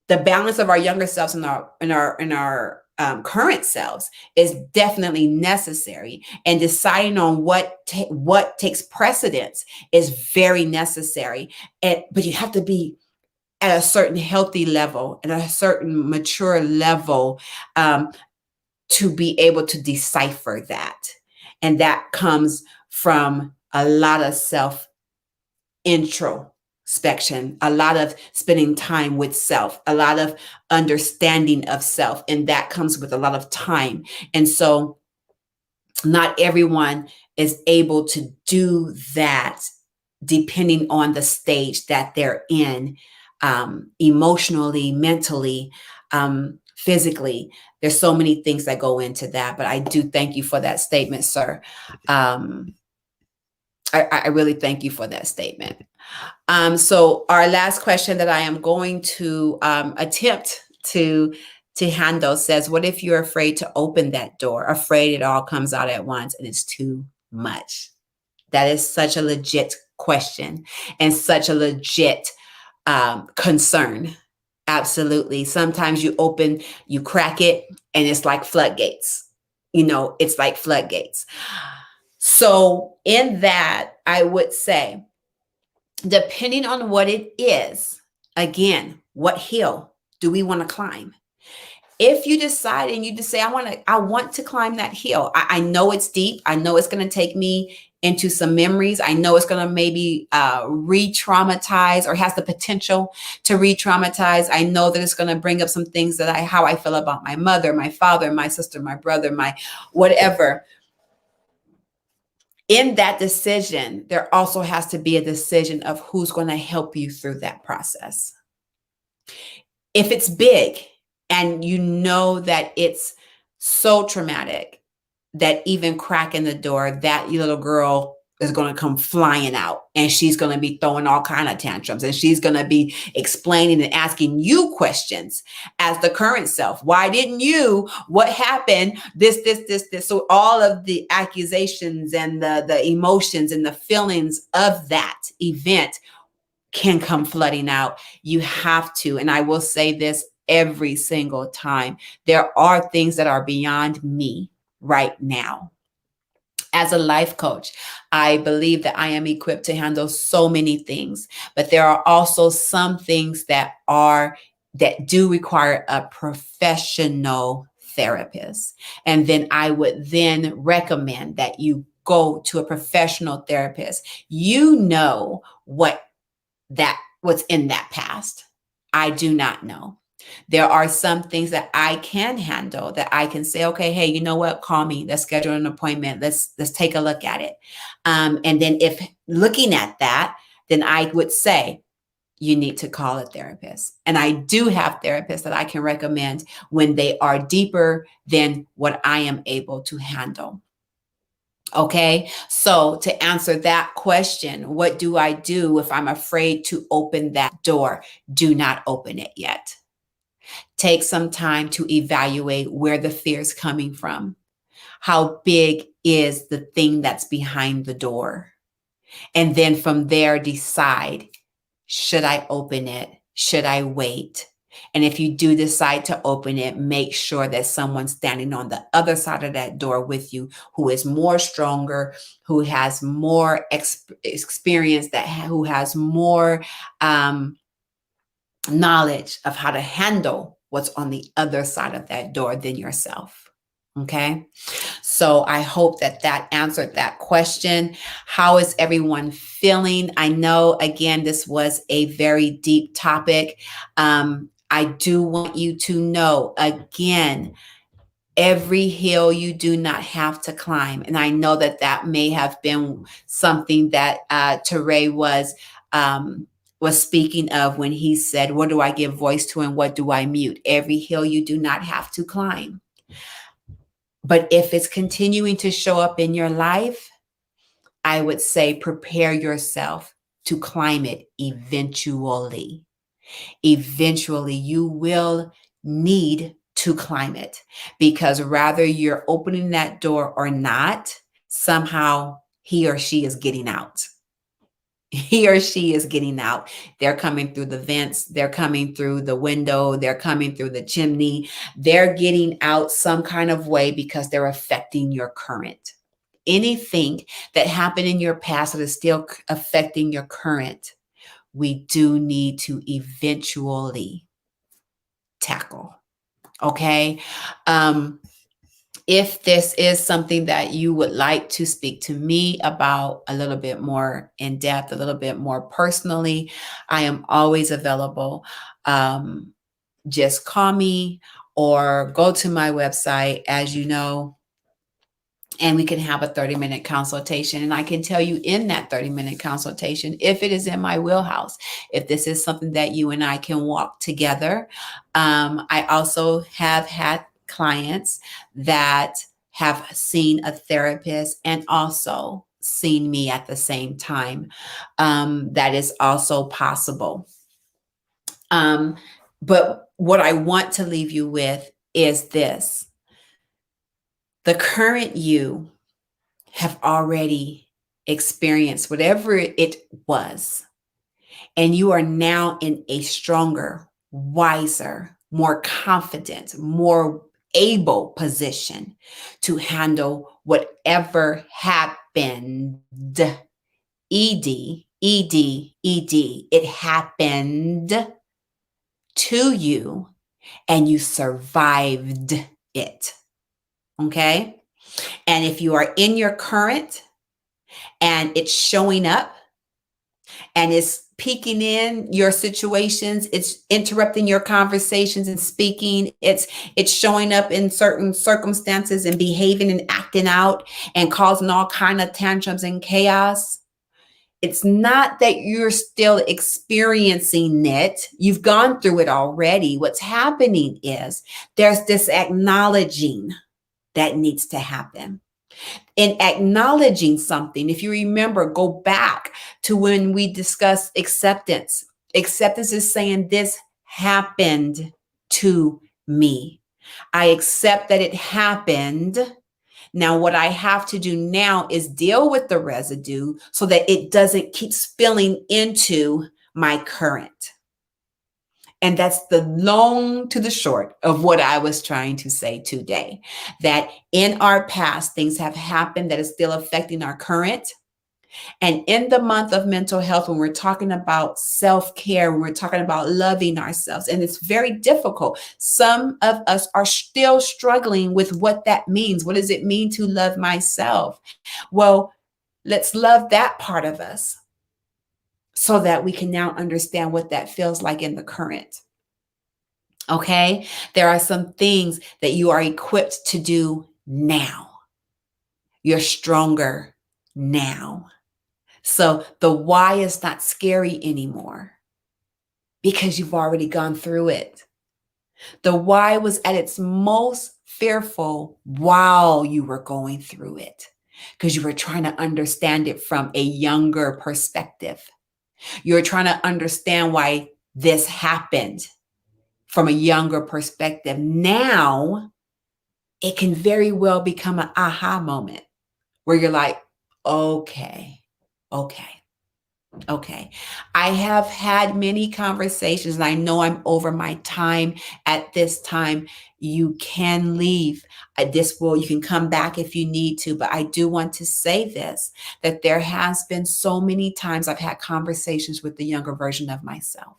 the balance of our younger selves and our current selves is definitely necessary, and deciding on what takes precedence is very necessary. But you have to be at a certain healthy level and a certain mature level, to be able to decipher that, and that comes from a lot of self introspection, a lot of spending time with self, a lot of understanding of self, and that comes with a lot of time. And so not everyone is able to do that, depending on the stage that they're in, emotionally, mentally, physically. There's so many things that go into that, but I do thank you for that statement, sir. I really thank you for that statement. So our last question that I am going to attempt to handle says, what if you're afraid to open that door, afraid it all comes out at once and it's too much? That is such a legit question and such a legit concern. Absolutely. Sometimes you crack it, and it's like floodgates. It's like floodgates. So in that, I would say, depending on what it is, again, what hill do we want to climb? If you decide and you just say, I want to climb that hill. I know it's deep. I know it's going to take me into some memories. I know it's going to maybe re-traumatize, or has the potential to re-traumatize. I know that it's going to bring up some things that how I feel about my mother, my father, my sister, my brother, my whatever. In that decision, there also has to be a decision of who's going to help you through that process. If it's big and you know that it's so traumatic that even cracking the door, that little girl is going to come flying out, and she's going to be throwing all kind of tantrums, and she's going to be explaining and asking you questions as the current self. Why didn't you? What happened? This. So all of the accusations and the emotions and the feelings of that event can come flooding out. You have to, and I will say this every single time, there are things that are beyond me right now. As a life coach, I believe that I am equipped to handle so many things, but there are also some things that do require a professional therapist. And then I would then recommend that you go to a professional therapist. What's in that past. I do not know. There are some things that I can handle, that I can say, okay, hey, you know what? Call me. Let's schedule an appointment. Let's take a look at it. And then if looking at that, then I would say, you need to call a therapist. And I do have therapists that I can recommend when they are deeper than what I am able to handle. Okay, so to answer that question, what do I do if I'm afraid to open that door? Do not open it yet. Take some time to evaluate where the fear is coming from. How big is the thing that's behind the door? And then from there, decide, should I open it? Should I wait? And if you do decide to open it, make sure that someone's standing on the other side of that door with you, who is more stronger, who has more experience, who has more knowledge of how to handle what's on the other side of that door than yourself. Okay. So I hope that that answered that question. How is everyone feeling? I know, again, this was a very deep topic. I do want you to know, again, every hill you do not have to climb. And I know that that may have been something that Teray was speaking of when he said, what do I give voice to and what do I mute? Every hill you do not have to climb. But if it's continuing to show up in your life, I would say prepare yourself to climb it eventually. Eventually, you will need to climb it, because rather you're opening that door or not, somehow he or she is getting out. He or she is getting out. They're coming through the vents. They're coming through the window. They're coming through the chimney. They're getting out some kind of way because they're affecting your current. Anything that happened in your past that is still affecting your current, we do need to eventually tackle. Okay. If this is something that you would like to speak to me about a little bit more in depth, a little bit more personally, I am always available. Just call me or go to my website, as you know, and we can have a 30-minute consultation. And I can tell you in that 30-minute consultation, if it is in my wheelhouse, if this is something that you and I can walk together. I also have had clients that have seen a therapist and also seen me at the same time. That is also possible. But what I want to leave you with is this: the current you have already experienced whatever it was, and you are now in a stronger, wiser, more confident, more able position to handle whatever happened. It happened to you and you survived it. Okay? And if you are in your current and it's showing up and it's peeking in your situations, it's interrupting your conversations and speaking, it's showing up in certain circumstances and behaving and acting out and causing all kind of tantrums and chaos, it's not that you're still experiencing it. You've gone through it already. What's happening is there's this acknowledging that needs to happen. In acknowledging something, if you remember, go back to when we discussed acceptance. Acceptance is saying, this happened to me. I accept that it happened. Now, what I have to do now is deal with the residue so that it doesn't keep spilling into my current. And that's the long to the short of what I was trying to say today, that in our past, things have happened that is still affecting our current. And in the month of mental health, when we're talking about self-care, when we're talking about loving ourselves, and it's very difficult. Some of us are still struggling with what that means. What does it mean to love myself? Well, let's love that part of us so that we can now understand what that feels like in the current. Okay? There are some things that you are equipped to do now. You're stronger now. So the why is not scary anymore. because you've already gone through it. The why was at its most fearful while you were going through it, because you were trying to understand it from a younger perspective. You're trying to understand why this happened from a younger perspective. Now, it can very well become an aha moment where you're like, okay, okay. Okay. I have had many conversations and I know I'm over my time at this time. You can leave. You can come back if you need to, but I do want to say this, that there has been so many times I've had conversations with the younger version of myself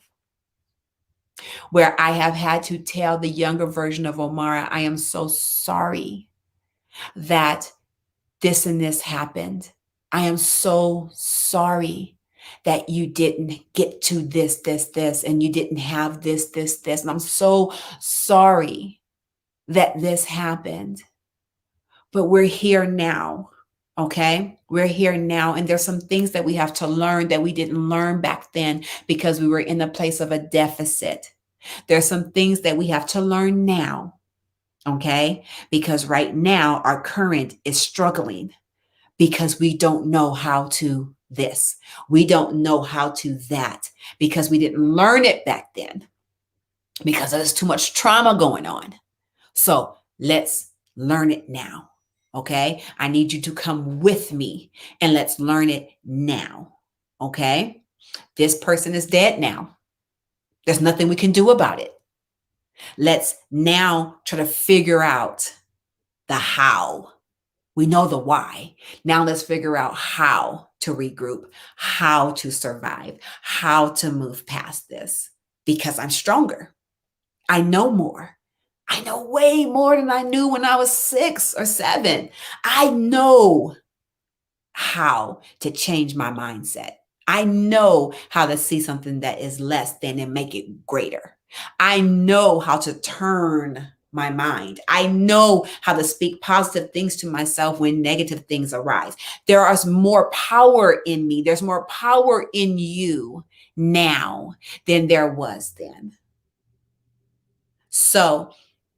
where I have had to tell the younger version of Omara, I am so sorry that this and this happened. I am so sorry that you didn't get to this, and you didn't have this. And I'm so sorry that this happened. But we're here now. Okay. We're here now. And there's some things that we have to learn that we didn't learn back then because we were in a place of a deficit. There's some things that we have to learn now. Okay. Because right now our current is struggling because we don't know how to this. We don't know how to that because we didn't learn it back then because there's too much trauma going on. So let's learn it now. Okay. I need you to come with me and let's learn it now. Okay. This person is dead now. There's nothing we can do about it. Let's now try to figure out the how. We know the why. Now let's figure out how to regroup, how to survive, how to move past this because I'm stronger. I know more. I know way more than I knew when I was 6 or 7. I know how to change my mindset. I know how to see something that is less than and make it greater. I know how to turn my mind. I know how to speak positive things to myself when negative things arise. There is more power in me. There's more power in you now than there was then. So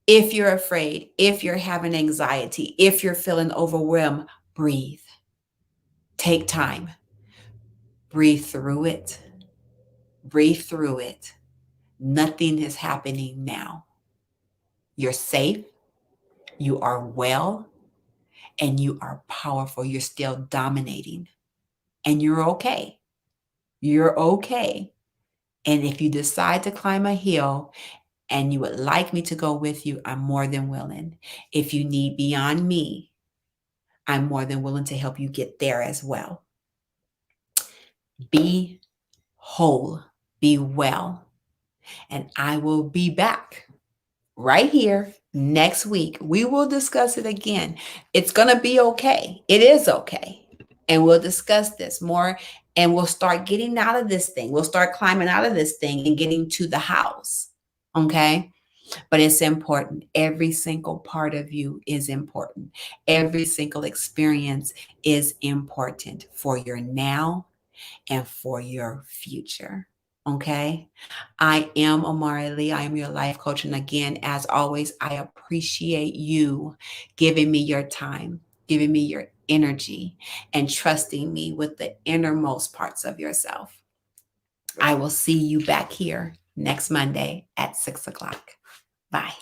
if you're afraid, if you're having anxiety, if you're feeling overwhelmed, breathe. Take time. Breathe through it. Breathe through it. Nothing is happening now. You're safe. You are well. And you are powerful. You're still dominating. And you're okay. You're okay. And if you decide to climb a hill and you would like me to go with you, I'm more than willing. If you need beyond me, I'm more than willing to help you get there as well. Be whole. Be well. And I will be back right here next week. We will discuss it again. It's going to be okay. It is okay. And we'll discuss this more and we'll start getting out of this thing. We'll start climbing out of this thing and getting to the house. Okay. But it's important. Every single part of you is important. Every single experience is important for your now and for your future. Okay. I am Omari Lee. I am your life coach. And again, as always, I appreciate you giving me your time, giving me your energy, and trusting me with the innermost parts of yourself. I will see you back here next Monday at 6 o'clock. Bye.